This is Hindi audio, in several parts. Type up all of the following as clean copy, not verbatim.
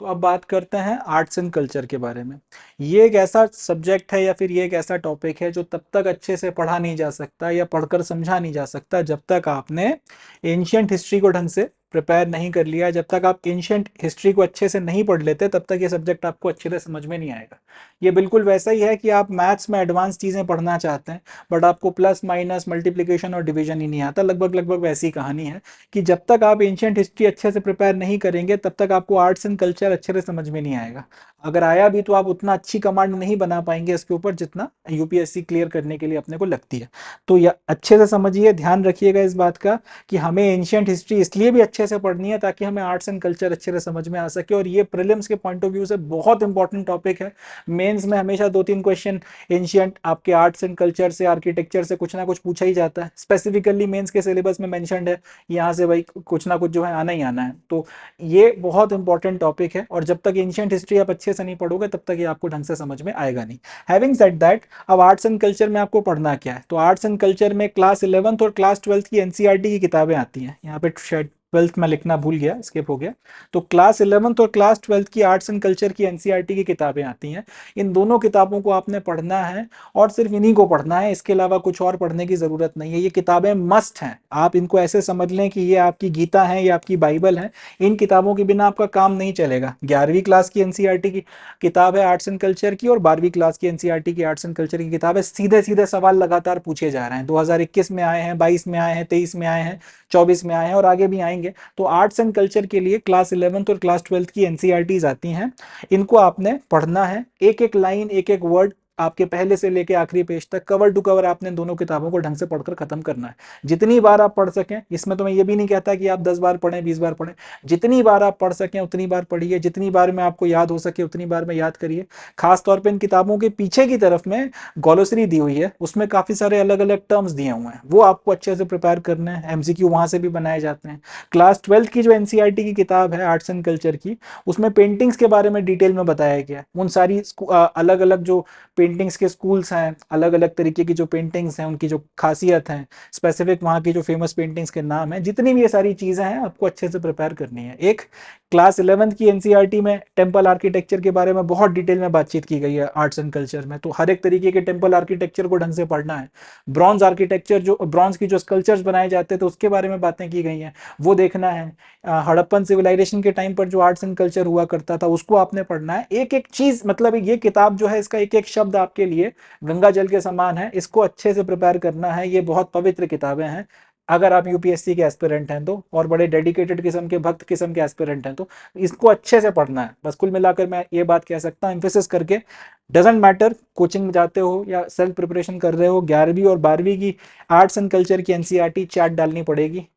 तो अब बात करते हैं आर्ट्स एंड कल्चर के बारे में। ये एक ऐसा सब्जेक्ट है या फिर ये एक ऐसा टॉपिक है जो तब तक अच्छे से पढ़ा नहीं जा सकता या पढ़कर समझा नहीं जा सकता जब तक आपने एंशियंट हिस्ट्री को ढंग से प्रिपेयर नहीं कर लिया। जब तक आप एंशियंट हिस्ट्री को अच्छे से नहीं पढ़ लेते तब तक ये सब्जेक्ट आपको अच्छे से समझ में नहीं आएगा। ये बिल्कुल वैसा ही है कि आप मैथ्स में एडवांस चीज़ें पढ़ना चाहते हैं बट आपको प्लस माइनस मल्टीप्लिकेशन और डिवीजन ही नहीं आता। लगभग लगभग वैसी कहानी है कि जब तक आप एंशियंट हिस्ट्री अच्छे से प्रिपेयर नहीं करेंगे तब तक आपको आर्ट्स एंड कल्चर अच्छे से समझ में नहीं आएगा। अगर आया भी तो आप उतना अच्छी कमांड नहीं बना पाएंगे इसके ऊपर जितना यूपीएससी क्लियर करने के लिए अपने को लगती है। तो यह अच्छे से समझिए, ध्यान रखिएगा इस बात का कि हमें एंशियंट हिस्ट्री इसलिए भी अच्छे से पढ़नी है ताकि हमें आर्ट्स एंड कल्चर अच्छे से समझ में आ सके। और ये प्रीलिम्स के पॉइंट ऑफ व्यू से बहुत इंपॉर्टेंट टॉपिक है। मेंस में हमेशा 2-3 क्वेश्चन एंशियंट आपके आर्ट्स एंड कल्चर से, आर्किटेक्चर से कुछ ना कुछ पूछा ही जाता है। स्पेसिफिकली मेंस के सिलेबस में मेंशन्ड है, यहाँ से भाई कुछ ना कुछ जो है आना ही आना है। तो ये बहुत इंपॉर्टेंट टॉपिक है और जब तक एंशियंट हिस्ट्री आप अच्छे से नहीं पढ़ोगे तब तक ये आपको ढंग से समझ में आएगा नहीं। हैविंग सेड दैट, अब आर्ट्स एंड कल्चर में आपको पढ़ना क्या है? तो आर्ट्स एंड कल्चर में क्लास 11th और क्लास 12th की एनसीईआरटी की किताबें आती हैं। यहाँ पे शायद 12th में लिखना भूल गया, स्किप हो गया। तो क्लास 11th और क्लास 12th की आर्ट्स एंड कल्चर की एनसीईआरटी की किताबें आती हैं। इन दोनों किताबों को आपने पढ़ना है और सिर्फ इन्हीं को पढ़ना है, इसके अलावा कुछ और पढ़ने की जरूरत नहीं है। ये किताबें मस्ट हैं। आप इनको ऐसे समझ लें कि ये आपकी गीता है, ये आपकी बाइबल है। इन किताबों के बिना आपका काम नहीं चलेगा। 11वीं क्लास की एनसीईआरटी की किताब है आर्ट्स एंड कल्चर की और 12वीं क्लास की एनसीईआरटी की आर्ट्स एंड कल्चर की किताब है। सीधे सीधे सवाल लगातार पूछे जा रहे हैं। 2021 में आए हैं, 22 में आए हैं, 23 में आए हैं, 24 में आए हैं और आगे भी आएंगे। तो आर्ट्स एंड कल्चर के लिए क्लास 11th और क्लास 12th की एनसीईआरटीज आती हैं। इनको आपने पढ़ना है, एक एक लाइन, एक एक वर्ड आपके पहले से लेके आखिरी पेज तक कवर टू कवर आपने दोनों किताबों को ढंग से पढ़कर खत्म करना है। जितनी बार आप पढ़ सकें, इसमें तो मैं ये भी नहीं कहता कि आप 10 बार पढ़ें, 20 बार पढ़ें। जितनी बार आप पढ़ सकें उतनी बार पढ़िए, जितनी बार में आपको याद हो सके उतनी बार में याद करिए। खास तौर पर इन किताबों के पीछे की तरफ में ग्लोसरी दी हुई है, उसमें काफी सारे अलग अलग टर्म्स दिए हुए हैं, वो आपको अच्छे से प्रिपेयर करना है। एमसीक्यू वहां से भी बनाए जाते हैं। क्लास 12th की जो एनसीईआरटी की किताब है आर्ट्स एंड कल्चर की, उसमें पेंटिंग्स के बारे में डिटेल में बताया गया है। उन सारी अलग अलग जो पेंटिंग्स के स्कूल्स हैं, अलग अलग तरीके की जो पेंटिंग्स हैं, उनकी जो खासियत है, स्पेसिफिक वहाँ की जो फेमस पेंटिंग्स के नाम है, जितनी भी ये सारी चीजें हैं आपको अच्छे से प्रिपेयर करनी है। एक क्लास 11th की एनसीईआरटी में टेम्पल आर्किटेक्चर के बारे में बहुत डिटेल में बातचीत की गई है आर्ट्स एंड कल्चर में। तो हर एक तरीके के टेम्पल आर्किटेक्चर को ढंग से पढ़ना है। ब्रॉन्ज आर्किटेक्चर, जो ब्रॉन्ज की जो स्कल्पचर्स बनाए जाते थे तो उसके बारे में बातें की गई हैं, वो देखना है। हड़प्पन सिविलाइजेशन के टाइम पर जो आर्ट्स एंड कल्चर हुआ करता था उसको आपने पढ़ना है। एक एक चीज, मतलब ये किताब जो है इसका एक एक शब्द आपके लिए गंगा जल के समान है। इसको अच्छे से प्रिपेयर करना है। ये बहुत पवित्र किताबें हैं। अगर आप यूपीएससी के एस्पिरेंट हैं तो, और बड़े डेडिकेटेड किस्म के, भक्त किस्म के एस्पिरेंट हैं तो इसको अच्छे से पढ़ना है। बस कुल मिलाकर मैं ये बात कह सकता हूँ एम्फेसिस करके, डजेंट मैटर कोचिंग में जाते हो या सेल्फ प्रिपरेशन कर रहे हो, 11वीं और 12वीं की आर्ट्स एंड कल्चर की एनसीईआरटी चार्ट डालनी पड़ेगी।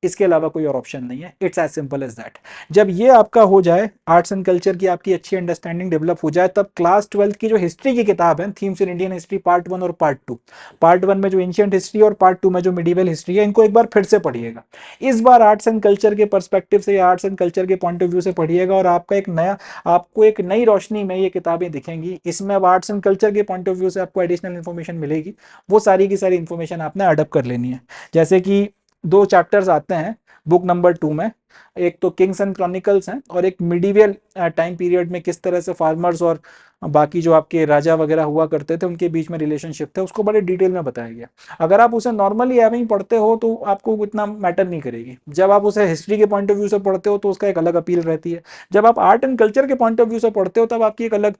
इसके अलावा कोई और ऑप्शन नहीं है। It's as simple as that. जब ये आपका हो जाए, आर्ट्स एंड कल्चर की आपकी अच्छी अंडरस्टैंडिंग डेवलप हो जाए, तब क्लास 12th की जो हिस्ट्री की किताब है, themes in Indian history part 1 और पार्ट 2, पार्ट 1 में जो एंशियंट हिस्ट्री और पार्ट 2 में जो मिडिवल हिस्ट्री है, इनको एक बार फिर से पढ़िएगा। इस बार आर्ट्स एंड कल्चर के पर्सपेक्टिव से या आर्ट्स एंड कल्चर के पॉइंट ऑफ व्यू से पढ़िएगा और आपको एक नई रोशनी में ये किताबें दिखेंगी। इसमें अब आर्ट्स एंड कल्चर के पॉइंट ऑफ व्यू से आपको एडिशनल इन्फॉर्मेशन मिलेगी। वो सारी की सारी इन्फॉर्मेशन आपने अडॉप्ट कर लेनी है। जैसे कि 2 चैप्टर्स आते हैं बुक नंबर 2 में, एक तो किंग्स एंड क्रॉनिकल्स हैं और एक मिडिवियल टाइम पीरियड में किस तरह से फार्मर्स और बाकी जो आपके राजा वगैरह हुआ करते थे उनके बीच में रिलेशनशिप थे, उसको बड़े डिटेल में बताया गया। अगर आप उसे नॉर्मली एवं ही पढ़ते हो तो आपको इतना मैटर नहीं करेगी। जब आप उसे हिस्ट्री के पॉइंट ऑफ व्यू से पढ़ते हो तो उसका एक अलग अपील रहती है। जब आप आर्ट एंड कल्चर के पॉइंट ऑफ व्यू से पढ़ते हो तब आपकी एक अलग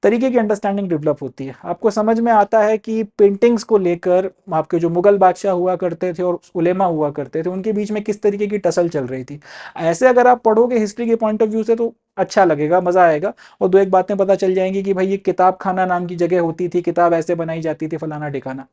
तरीके की अंडरस्टैंडिंग डेवलप होती है। आपको समझ में आता है कि पेंटिंग्स को लेकर आपके जो मुगल बादशाह हुआ करते थे और उलेमा हुआ करते थे, उनके बीच में किस तरीके की टसल चल रही थी। ऐसे अगर आप पढ़ोगे हिस्ट्री के पॉइंट ऑफ व्यू से तो अच्छा लगेगा, मजा आएगा। और 2 एक बातें पता चल जाएंगी कि भाई ये किताब खाना नाम की जगह होती थी, किताब ऐसे बनाई जाती थी, फलाना ठिकाना।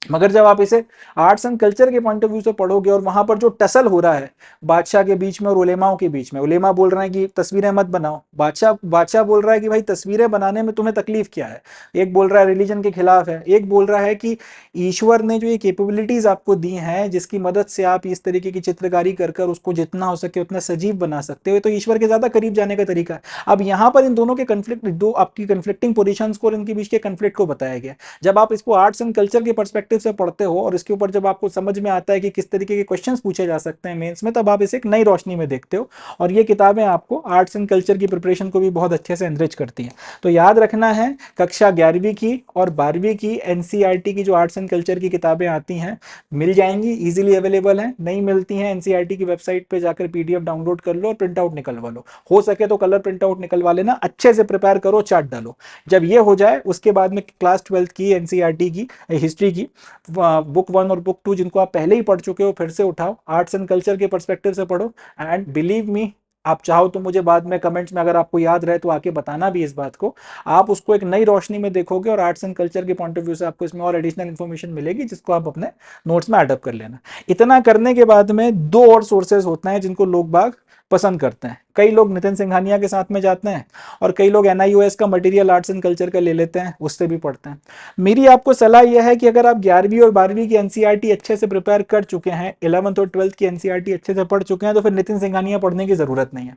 मगर जब आप इसे आर्ट्स एंड कल्चर के पॉइंट ऑफ व्यू से पढ़ोगे और वहां पर जो टसल हो रहा है बादशाह के बीच में और उलेमाओं के बीच में, उलेमा बोल रहे हैं कि तस्वीरें मत बनाओ, बादशाह बोल रहा है कि भाई तस्वीरें बनाने में तुम्हें तकलीफ क्या है। एक बोल रहा है रिलीजन के खिलाफ है, एक बोल रहा है कि ईश्वर ने जो ये कैपेबिलिटीज आपको दी हैं जिसकी मदद से आप इस तरीके की चित्रकारी कर कर उसको जितना हो सके उतना सजीव बना सकते हो, तो ईश्वर के ज्यादा करीब जाने का तरीका है। अब यहाँ पर इन दोनों के कन्फ्लिक्ट, दो आपकी कन्फ्लिक्टिंग पोजिशन को और इनके बीच के कन्फ्लिक्ट को बताया गया। जब आप इसको आर्ट्स एंड कल्चर के पर्सपेक्टिव पर्सपेक्टिव से पढ़ते हो और इसके ऊपर जब आपको समझ में आता है कि किस तरीके के क्वेश्चंस पूछे जा सकते हैं मेंस में, तब आप इसे एक नई रोशनी में देखते हो। और ये किताबें आपको आर्ट्स एंड कल्चर की प्रिपरेशन को भी बहुत अच्छे से एनरिच करती हैं। तो याद रखना है, कक्षा 11वीं की और 12वीं की एनसीईआरटी की जो आर्ट्स एंड कल्चर की किताबें आती हैं मिल जाएंगी, इजीली अवेलेबल हैं। नहीं मिलती हैं, एनसीईआरटी की वेबसाइट पे जाकर पीडीएफ डाउनलोड कर लो और प्रिंट आउट निकलवा लो। हो सके तो कलर प्रिंट आउट निकलवा लेना, अच्छे से प्रिपेयर करो, चार्ट डालो। जब ये हो जाए उसके बाद में क्लास 12th की एनसीईआरटी की हिस्ट्री की बुक 1 और बुक 2 जिनको आप पहले ही पढ़ चुके हो फिर से उठाओ, आर्ट्स एंड कल्चर के पर्सपेक्टिव से पढ़ो। एंड बिलीव मी, आप चाहो तो मुझे बाद में कमेंट्स में अगर आपको याद रहे तो आके बताना भी इस बात को, आप उसको एक नई रोशनी में देखोगे और आर्ट्स एंड कल्चर के पॉइंट ऑफ व्यू से आपको इसमें और एडिशनल इन्फॉर्मेशन मिलेगी जिसको आप अपने नोट्स में एडअप कर लेना। इतना करने के बाद में दो और सोर्सेज होते हैं जिनको लोग बाग पसंद करते हैं। कई लोग नितिन सिंघानिया के साथ में जाते हैं और कई लोग एनआईओएस का मटेरियल आर्ट्स एंड कल्चर का ले लेते हैं, उससे भी पढ़ते हैं। मेरी आपको सलाह यह है कि अगर आप 11वीं और 12वीं की एनसीईआरटी अच्छे से प्रिपेयर कर चुके हैं, 11th और 12th की एनसीईआरटी अच्छे से पढ़ चुके हैं, तो फिर नितिन सिंघानिया पढ़ने की जरूरत नहीं है।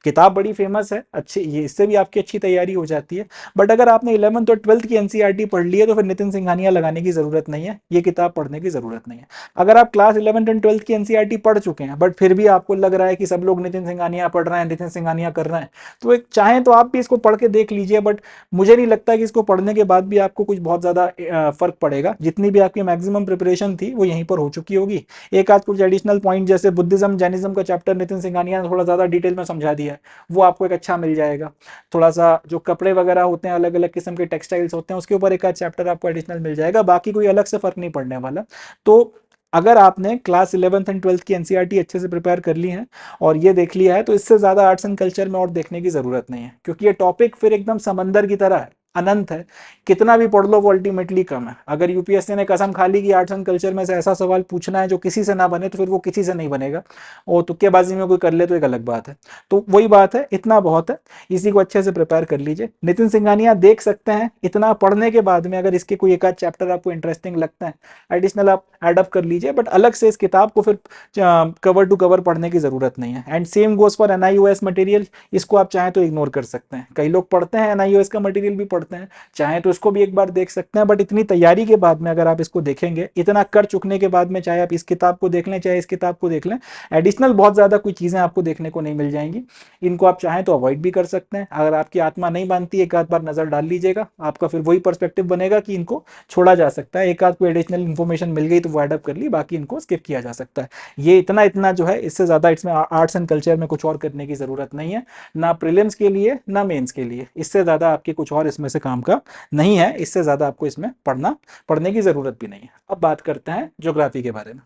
किताब बड़ी फेमस है, अच्छी, ये इससे भी आपकी अच्छी तैयारी हो जाती है। बट अगर आपने 11th और 12th की एनसीईआरटी पढ़ ली है तो फिर नितिन सिंघानिया लगाने की जरूरत नहीं है, ये किताब पढ़ने की जरूरत नहीं है। अगर आप क्लास 11th एंड 12th की एनसीईआरटी पढ़ चुके हैं बट फिर भी आपको लग रहा है कि सब लोग नितिन सिंघानिया पढ़ रहे हैं, नितिन सिंघानिया कर रहे हैं, तो एक चाहें तो आप भी इसको पढ़ के देख लीजिए। बट मुझे नहीं लगता कि इसको पढ़ने के बाद भी आपको कुछ बहुत ज्यादा फर्क पड़ेगा। जितनी भी आपकी मैक्सिमम प्रिपरेशन थी वो यहीं पर हो चुकी होगी। एक आध कुछ एडिशनल पॉइंट जैसे बुद्धिज्म जैनिज्म का चैप्टर नितिन सिंघानिया ने थोड़ा ज्यादा डिटेल में समझा दिया है, वो आपको एक अच्छा मिल जाएगा। थोड़ा सा जो कपड़े वगैरह होते हैं, अलग अलग किस्म के टेक्सटाइल्स होते हैं, उसके ऊपर एक आध चैप्टर आपको एडिशनल मिल जाएगा, बाकी कोई अलग से फर्क नहीं पड़ने वाला। तो अगर आपने क्लास 11th एंड 12th की एनसीईआरटी अच्छे से प्रिपेयर कर ली है और ये देख लिया है, तो इससे ज्यादा आर्ट्स एंड कल्चर में और देखने की जरूरत नहीं है, क्योंकि ये टॉपिक फिर एकदम समंदर की तरह है, अनंत है। कितना भी पढ़ लो वो अल्टीमेटली कम है। अगर यूपीएससी ने कसम खा ली कि आर्ट्स एंड कल्चर में से ऐसा सवाल पूछना है जो किसी से ना बने, तो फिर वो किसी से नहीं बनेगा। और तुक्केबाजी में कोई कर ले तो एक अलग बात है। तो वही बात है, इतना बहुत है, इसी को अच्छे से प्रिपेयर कर लीजिए। नितिन सिंघानिया देख सकते हैं, इतना पढ़ने के बाद में अगर इसके कोई एक आध चैप्टर आपको इंटरेस्टिंग लगता है, एडिशनल आप एडअप कर लीजिए। बट अलग से इस किताब को फिर कवर टू कवर पढ़ने की जरूरत नहीं है। And same goes for NIOS material, इसको आप चाहें तो इग्नोर कर सकते हैं। कई लोग पढ़ते हैं एनआईओएस का मटेरियल भी पढ़ते हैं, चाहे तो इसको भी एक बार देख सकते हैं। बट इतनी तैयारी के बाद में अगर आप इसको देखेंगे, इतना कर चुकने के बाद में, चाहे आप इस किताब को देख लें चाहे इस किताब को देख लें, एडिशनल बहुत ज्यादा कोई चीजें आपको देखने को नहीं मिल जाएंगी। इनको आप चाहें तो अवॉइड भी कर सकते हैं। अगर आपकी आत्मा नहीं मानती, एक आध बार नजर डाल लीजिएगा, आपका फिर वही पर्सपेक्टिव बनेगा कि इनको छोड़ा जा सकता है। एक आध कोई एडिशनल इन्फॉर्मेशन मिल गई तो वो एडअप कर ली, बाकी इनको स्किप किया जा सकता है। ये इतना इतना जो है, इससे ज्यादा इसमें आर्ट्स एंड कल्चर में कुछ और करने की जरूरत नहीं है, ना प्रीलिम्स के लिए ना मेंस के लिए। इससे ज्यादा आपके कुछ और इसमें से काम का नहीं है, इससे ज्यादा आपको इसमें पढ़ने की जरूरत भी नहीं है। अब बात करते हैं ज्योग्राफी के बारे में।